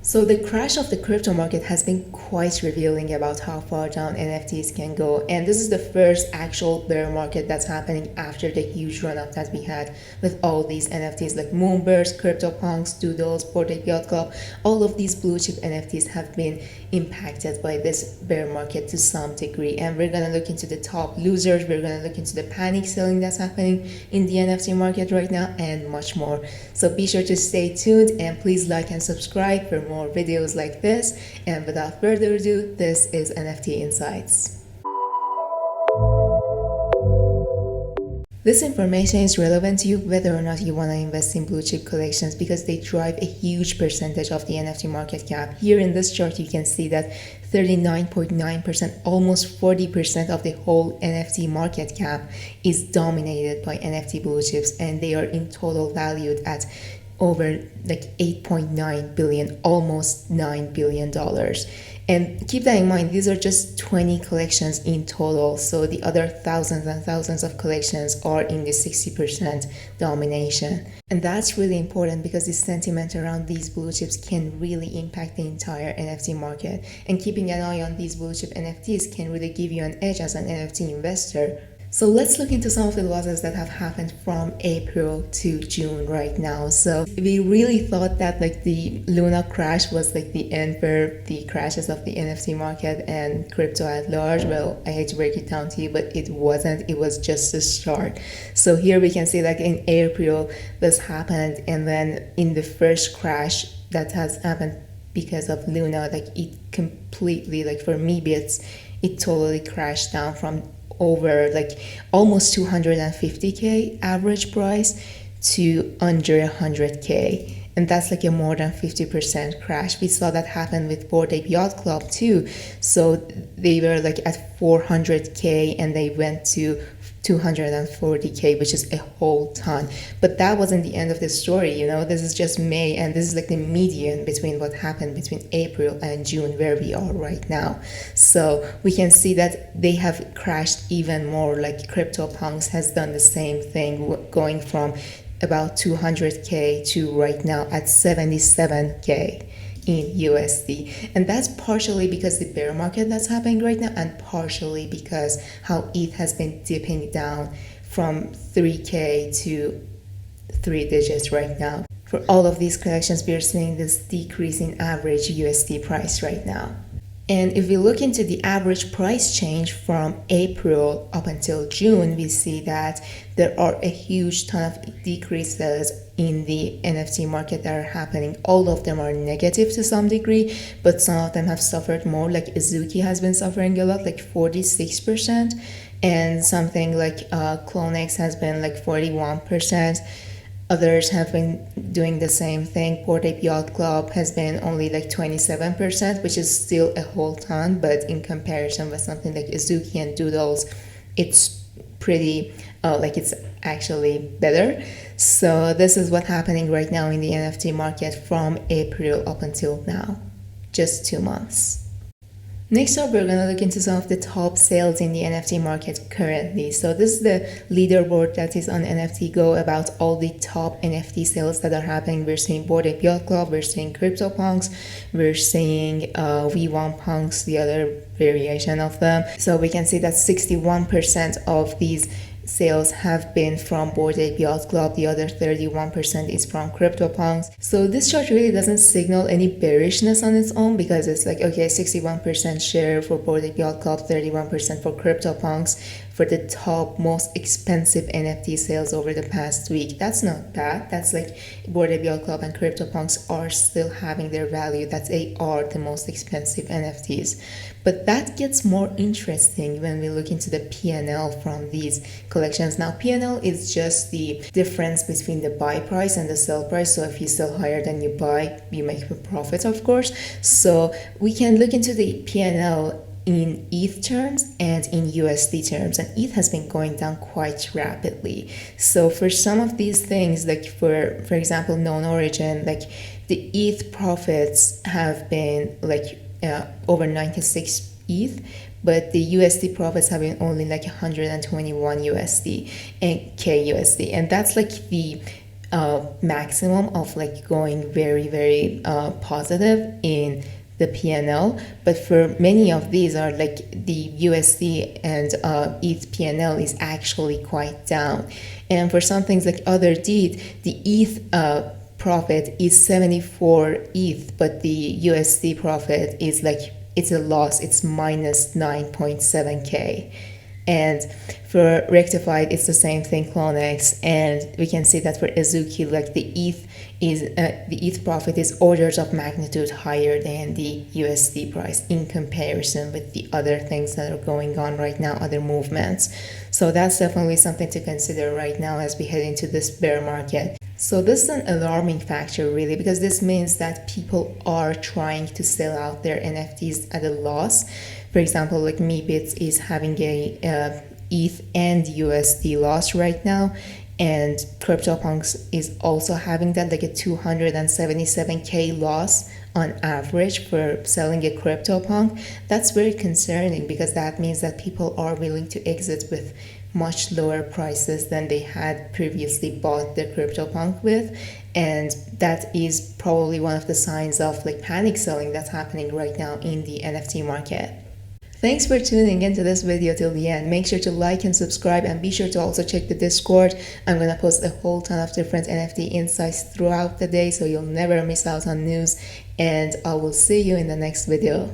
So the crash of the crypto market has been quite revealing about how far down NFTs can go. And this is the first actual bear market that's happening after the huge run-up that we had with all these NFTs like Moonburst, CryptoPunks, Doodles, Bored Ape Yacht Club. All of these blue chip NFTs have been impacted by this bear market to some degree. And we're going to look into the top losers. We're going to look into the panic selling that's happening in the NFT market right now and much more. So be sure to stay tuned and please like and subscribe for more videos like this. And without further ado, this is NFT Insights. This information is relevant to you whether or not you want to invest in blue chip collections because they drive a huge percentage of the NFT market cap. Here in this chart, you can see that 39.9%, almost 40% of the whole NFT market cap is dominated by NFT blue chips, and they are in total valued at over like 8.9 billion, almost $9 billion. And keep that in mind, these are just 20 collections in total. So the other thousands and thousands of collections are in the 60% domination. And that's really important because the sentiment around these blue chips can really impact the entire NFT market. And keeping an eye on these blue chip NFTs can really give you an edge as an NFT investor. So let's look into some of the losses that have happened from April to June right now. So we really thought that like the Luna crash was like the end for the crashes of the NFT market and crypto at large. Well, I hate to break it down to you, but it wasn't. It was just the start. So here we can see like in April this happened, and then in the first crash that has happened because of Luna, like it completely, like for me, it totally crashed down from over like almost 250k average price to under 100k, and that's like a more than 50% crash. We saw that happen with Bored Ape Yacht Club too. So they were like at 400k and they went to 240k, which is a whole ton. But that wasn't the end of the story, you know. This is just May, and this is like the median between what happened between April and June, where we are right now. So we can see that they have crashed even more. Like CryptoPunks has done the same thing, going from about 200k to right now at 77k in USD. And that's partially because the bear market that's happening right now, and partially because how ETH has been dipping down from 3k to 3 digits right now. For all of these collections, we are seeing this decrease in average USD price right now. And if we look into the average price change from April up until June, we see that there are a huge ton of decreases in the NFT market that are happening. All of them are negative to some degree, but some of them have suffered more. Like Azuki has been suffering a lot, like 46%, and something like Clonex has been like 41%. Others have been doing the same thing. Bored Ape Yacht Club has been only like 27%, which is still a whole ton, but in comparison with something like Azuki and Doodles, it's pretty, like it's actually better. So this is what's happening right now in the NFT market from April up until now, just 2 months. Next up, we're going to look into some of the top sales in the NFT market currently. So this is the leaderboard that is on NFT Go about all the top NFT sales that are happening. We're seeing Bored Ape Yacht Club, we're seeing CryptoPunks, we're seeing V1 Punks, the other variation of them. So we can see that 61% of these sales have been from Bored Ape Yacht Club, the other 31% is from CryptoPunks. So this chart really doesn't signal any bearishness on its own, because it's like, okay, 61% share for Bored Ape Yacht Club, 31% for CryptoPunks for the top most expensive NFT sales over the past week. That's not bad. That's like Bored Ape Yacht Club and CryptoPunks are still having their value. That they are the most expensive NFTs. But that gets more interesting when we look into the P&L from these collections. Now, P&L is just the difference between the buy price and the sell price. So if you sell higher than you buy, you make a profit, of course. So we can look into the P&L in ETH terms and in USD terms, and ETH has been going down quite rapidly. So for some of these things, like for example, known origin, like the ETH profits have been like over 96 ETH, but the USD profits have been only like 121 USD and KUSD, and that's like the maximum of like going very positive in the PNL, but for many of these are like the USD and ETH PNL is actually quite down. And for some things like other DETH, the ETH profit is 74 ETH, but the USD profit is like, it's a loss, it's minus 9.7k. And for Rectified, it's the same thing, Clonex, and we can see that for Azuki, like the ETH profit is orders of magnitude higher than the USD price in comparison with the other things that are going on right now, other movements. So that's definitely something to consider right now as we head into this bear market. So this is an alarming factor really, because this means that people are trying to sell out their NFTs at a loss. For example, like Meebits is having a ETH and USD loss right now, and CryptoPunks is also having that, like a 277k loss on average for selling a CryptoPunk. That's very concerning, because that means that people are willing to exit with much lower prices than they had previously bought their CryptoPunk with, and that is probably one of the signs of like panic selling that's happening right now in the NFT market. Thanks for tuning into this video till the end. Make sure to like and subscribe, and be sure to also check the Discord. I'm gonna post a whole ton of different NFT insights throughout the day, so you'll never miss out on news, and I will see you in the next video.